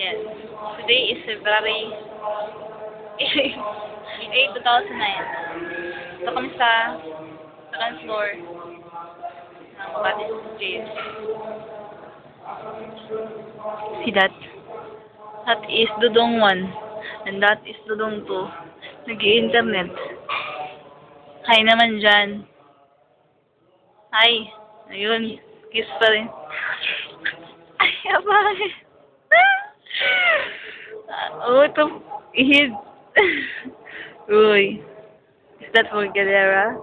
Yes. Today is February 8, 2009. Ito kami sa second floor ng Makati Jail. See that? That is Dudong 1. And that is Dudong 2. Nag-i-internet. Hi naman dyan. Hi. Ayun. Kiss pa rin. Ay, abay. Oh, ito. Ihid. Uy. Is that for Galera?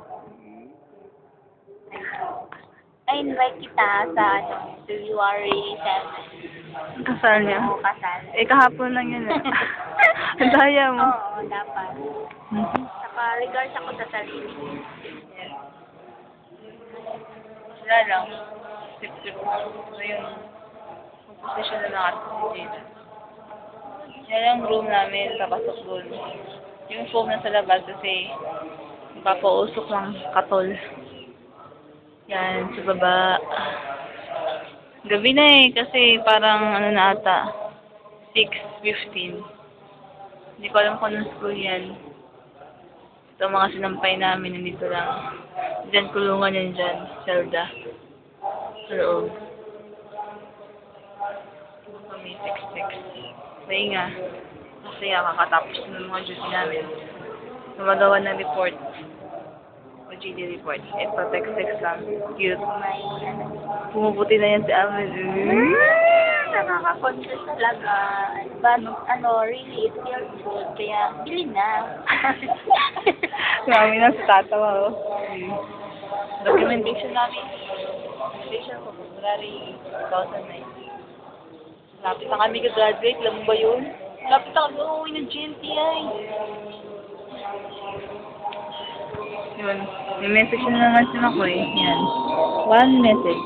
I-invite kita sa February 7. Kasal niya? Oo, kasal. Eh, kahapon lang yun eh. Ang daya mo. Oo, dapat. Saka regards ako sa sarili. Yes. Wala lang. Sip-sip lang. So yun. Composition na lang at si Jada. Yan ang room namin sa pasok doon. Yung foam na sa labas kasi papausok ng katol. Yan, sa baba. Gabi na eh, kasi parang ano na ata, 6:15. Hindi ko alam kung anong school yan. Ito mga sinampay namin, nandito lang. Diyan, kulungan yan dyan, Zelda. Sa loob. Kami, 6:6. May nga. Kasi kakatapos ng mga duty namin. Gumagawa ng report. O GD report. Ito, text lang. Cute. Pumuputi na yan si Amin. Nakaka-conscious talaga. But, really, it feels good. Kaya, bilhin na. Mami na sa tatawa, oh. Documentation namin. Documentation ko, February 2009. Lapit na kami ka-graduate. Alam mo ba yun? Lapit na kami uuwi ng GNTI. Yun. May message na naman si Makoy. Yan. One message.